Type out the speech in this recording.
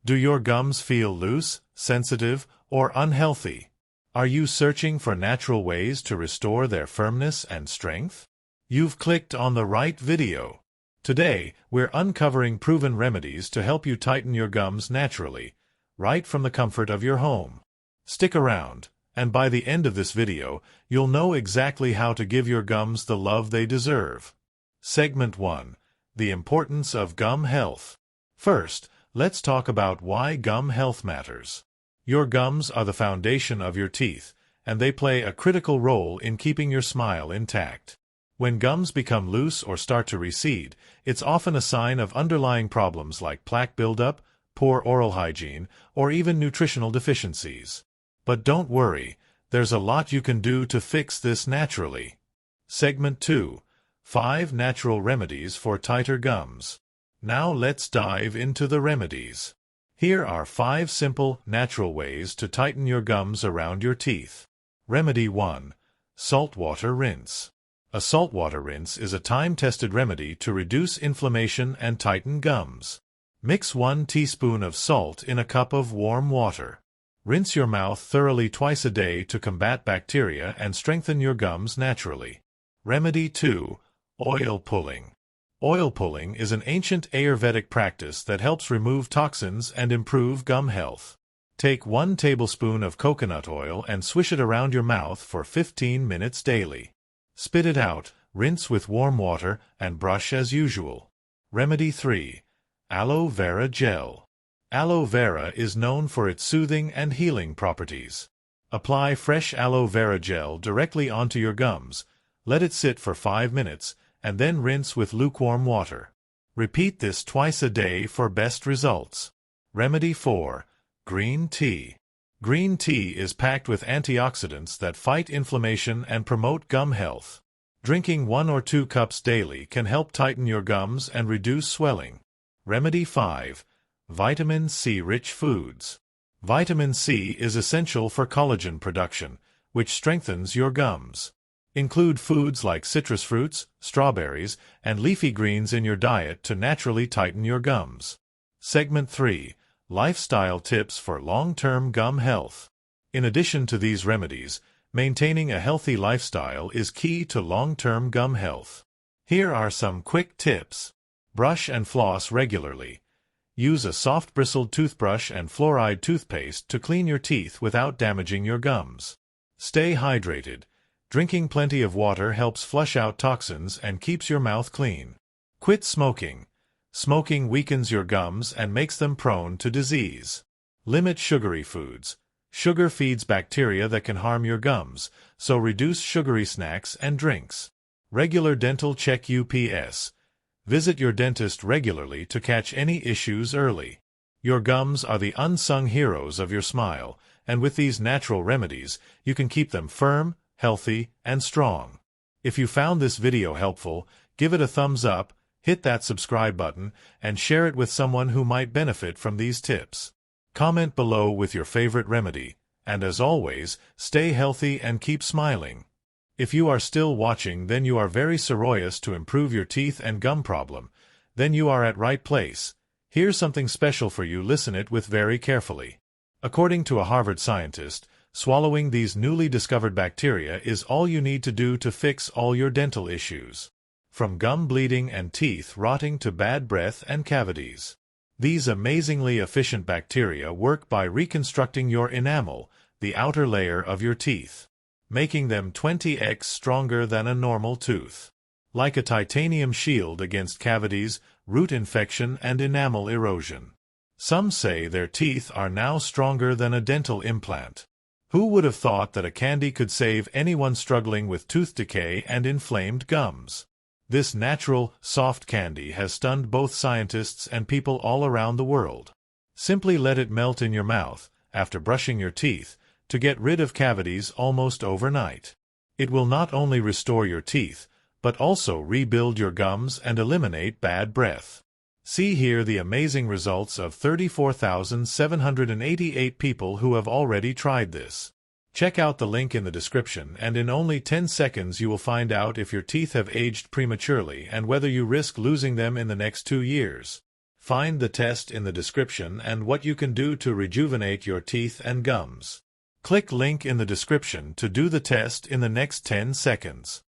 Do your gums feel loose, sensitive, or unhealthy? Are you searching for natural ways to restore their firmness and strength? You've clicked on the right video. Today, we're uncovering proven remedies to help you tighten your gums naturally, right from the comfort of your home. Stick around, and by the end of this video, you'll know exactly how to give your gums the love they deserve. Segment 1. The importance of gum health. First, let's talk about why gum health matters. Your gums are the foundation of your teeth, and they play a critical role in keeping your smile intact. When gums become loose or start to recede, it's often a sign of underlying problems like plaque buildup, poor oral hygiene, or even nutritional deficiencies. But don't worry, there's a lot you can do to fix this naturally. Segment 2. 5 natural remedies for tighter gums. Now let's dive into the remedies. Here are 5 simple, natural ways to tighten your gums around your teeth. Remedy 1. Saltwater rinse. A saltwater rinse is a time-tested remedy to reduce inflammation and tighten gums. Mix 1 teaspoon of salt in a cup of warm water. Rinse your mouth thoroughly twice a day to combat bacteria and strengthen your gums naturally. Remedy 2. Oil pulling. Oil pulling is an ancient Ayurvedic practice that helps remove toxins and improve gum health. Take 1 tablespoon of coconut oil and swish it around your mouth for 15 minutes daily. Spit it out, rinse with warm water, and brush as usual. Remedy 3. Aloe vera gel. Aloe vera is known for its soothing and healing properties. Apply fresh aloe vera gel directly onto your gums, let it sit for 5 minutes, and then rinse with lukewarm water. Repeat this twice a day for best results. Remedy 4. Green tea. Green tea is packed with antioxidants that fight inflammation and promote gum health. Drinking 1 or 2 cups daily can help tighten your gums and reduce swelling. Remedy 5. Vitamin C-rich foods. Vitamin C is essential for collagen production, which strengthens your gums. Include foods like citrus fruits, strawberries, and leafy greens in your diet to naturally tighten your gums. Segment 3. Lifestyle tips for long-term gum health. In addition to these remedies, maintaining a healthy lifestyle is key to long-term gum health. Here are some quick tips. Brush and floss regularly. Use a soft-bristled toothbrush and fluoride toothpaste to clean your teeth without damaging your gums. Stay hydrated. Drinking plenty of water helps flush out toxins and keeps your mouth clean. Quit smoking. Smoking weakens your gums and makes them prone to disease. Limit sugary foods. Sugar feeds bacteria that can harm your gums, so reduce sugary snacks and drinks. Regular dental check UPS. Visit your dentist regularly to catch any issues early. Your gums are the unsung heroes of your smile, and with these natural remedies, you can keep them firm, healthy, and strong. If you found this video helpful, give it a thumbs up, hit that subscribe button, and share it with someone who might benefit from these tips. Comment below with your favorite remedy, and as always, stay healthy and keep smiling. If you are still watching, then you are very serious to improve your teeth and gum problem. Then you are at right place. Here's something special for you. Listen it with very carefully. According to a Harvard scientist, swallowing these newly discovered bacteria is all you need to do to fix all your dental issues. From gum bleeding and teeth rotting to bad breath and cavities. These amazingly efficient bacteria work by reconstructing your enamel, the outer layer of your teeth, making them 20x stronger than a normal tooth. Like a titanium shield against cavities, root infection, and enamel erosion. Some say their teeth are now stronger than a dental implant. Who would have thought that a candy could save anyone struggling with tooth decay and inflamed gums? This natural, soft candy has stunned both scientists and people all around the world. Simply let it melt in your mouth, after brushing your teeth, to get rid of cavities almost overnight. It will not only restore your teeth, but also rebuild your gums and eliminate bad breath. See here the amazing results of 34,788 people who have already tried this. Check out the link in the description, and in only 10 seconds you will find out if your teeth have aged prematurely and whether you risk losing them in the next 2 years. Find the test in the description and what you can do to rejuvenate your teeth and gums. Click link in the description to do the test in the next 10 seconds.